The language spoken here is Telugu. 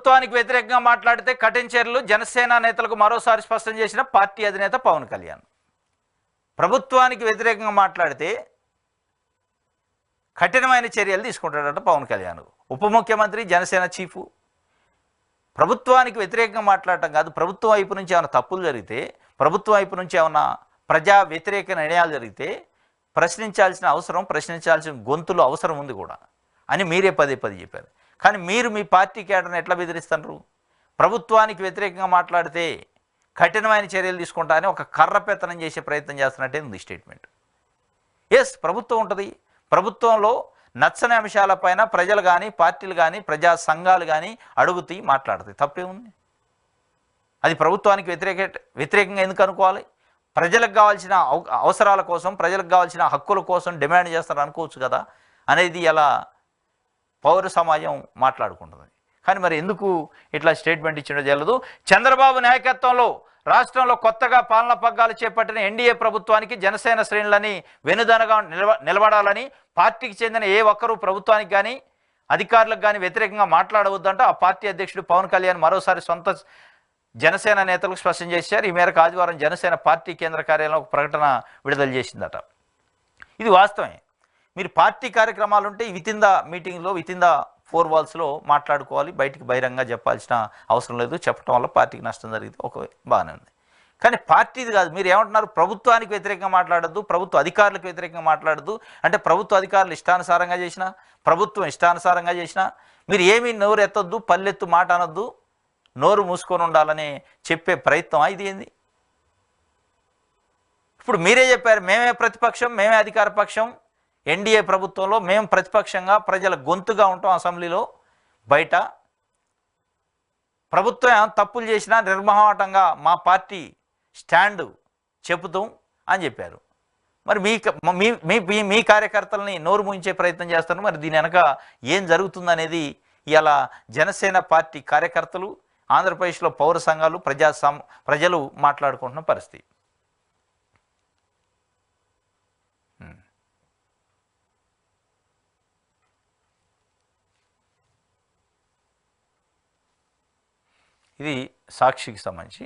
ప్రభుత్వానికి వ్యతిరేకంగా మాట్లాడితే కఠిన చర్యలు జనసేన నేతలకు మరోసారి స్పష్టం చేసిన పార్టీ అధినేత పవన్ కళ్యాణ్. ప్రభుత్వానికి వ్యతిరేకంగా మాట్లాడితే కఠినమైన చర్యలు తీసుకుంటాడట పవన్ కళ్యాణ్. ఉప ముఖ్యమంత్రి, జనసేన చీఫ్ ప్రభుత్వానికి వ్యతిరేకంగా మాట్లాడటం కాదు, ప్రభుత్వం వైపు నుంచి ఏమైనా తప్పులు జరిగితే, ప్రభుత్వం వైపు నుంచి ఏమైనా ప్రజా వ్యతిరేక నిర్ణయాలు జరిగితే ప్రశ్నించాల్సిన అవసరం, ప్రశ్నించాల్సిన గొంతులు అవసరం ఉంది కూడా అని మీరే పదే పదే చెప్పారు. కానీ మీరు మీ పార్టీ కేడర్ని ఎట్లా బెదిరిస్తున్నారు? ప్రభుత్వానికి వ్యతిరేకంగా మాట్లాడితే కఠినమైన చర్యలు తీసుకుంటా అని ఒక కర్రపెత్తనం చేసే ప్రయత్నం చేస్తున్నట్టే ఉంది స్టేట్మెంట్. ఎస్, ప్రభుత్వం ఉంటుంది. ప్రభుత్వంలో నచ్చని అంశాలపైన ప్రజలు కానీ, పార్టీలు కానీ, ప్రజా సంఘాలు కానీ అడుగుతాయి, మాట్లాడుతాయి. తప్పే ఉంది? అది ప్రభుత్వానికి వ్యతిరేకంగా ఎందుకు అనుకోవాలి? ప్రజలకు కావాల్సిన అవసరాల కోసం, ప్రజలకు కావాల్సిన హక్కుల కోసం డిమాండ్ చేస్తారు అనుకోవచ్చు కదా అనేది ఎలా పౌర సమాజం మాట్లాడుకుంటుంది. కానీ మరి ఎందుకు ఇట్లా స్టేట్మెంట్ ఇచ్చిండో తెలియదు. చంద్రబాబు నాయకత్వంలో రాష్ట్రంలో కొత్తగా పాలనా పగ్గాలు చేపట్టిన ఎన్డీఏ ప్రభుత్వానికి జనసేన శ్రేణులని వెనుదనగా నిలబడాలని, పార్టీకి చెందిన ఏ ఒక్కరూ ప్రభుత్వానికి కానీ అధికారులకు కానీ వ్యతిరేకంగా మాట్లాడవద్దంట ఆ పార్టీ అధ్యక్షుడు పవన్ కళ్యాణ్ మరోసారి సొంత జనసేన నేతలకు స్పష్టం చేశారు. ఈ మేరకు ఆదివారం జనసేన పార్టీ కేంద్ర కార్యాలయంలో ఒక ప్రకటన విడుదల చేసిందట. ఇది వాస్తవమే. మీరు పార్టీ కార్యక్రమాలు ఉంటే వితిన్ ద మీటింగ్లో, వితిన్ ద 4 వాల్స్లో మాట్లాడుకోవాలి, బయటికి బహిరంగంగా చెప్పాల్సిన అవసరం లేదు. చెప్పడం వల్ల పార్టీకి నష్టం జరిగితే ఒక బాగానే ఉంది. కానీ పార్టీది కాదు. మీరు ఏమంటున్నారు? ప్రభుత్వానికి వ్యతిరేకంగా మాట్లాడద్దు, ప్రభుత్వ అధికారులకు వ్యతిరేకంగా మాట్లాడద్దు అంటే ప్రభుత్వ అధికారులు ఇష్టానుసారంగా చేసినా, ప్రభుత్వం ఇష్టానుసారంగా చేసినా మీరు ఏమీ నోరు ఎత్తొద్దు, పల్లెత్తు మాట అనొద్దు, నోరు మూసుకొని ఉండాలని చెప్పే ప్రయత్నం ఇది ఏంది? ఇప్పుడు మీరే చెప్పారు, మేమే ప్రతిపక్షం, మేమే అధికార పక్షం, ఎన్డీఏ ప్రభుత్వంలో మేము ప్రతిపక్షంగా ప్రజల గొంతుగా ఉంటాం అసెంబ్లీలో, బయట. ప్రభుత్వం తప్పులు చేసినా నిర్మోహమాటంగా మా పార్టీ స్టాండ్ చెబుతాం అని చెప్పారు. మరి మీ కార్యకర్తలని నోరు మూయించే ప్రయత్నం చేస్తారు. మరి దీని వెనక ఏం జరుగుతుందనేది ఇలా జనసేన పార్టీ కార్యకర్తలు, ఆంధ్రప్రదేశ్లో పౌర సంఘాలు, ప్రజలు మాట్లాడుకుంటున్న పరిస్థితి. ఇది సాక్షికి సంబంధించి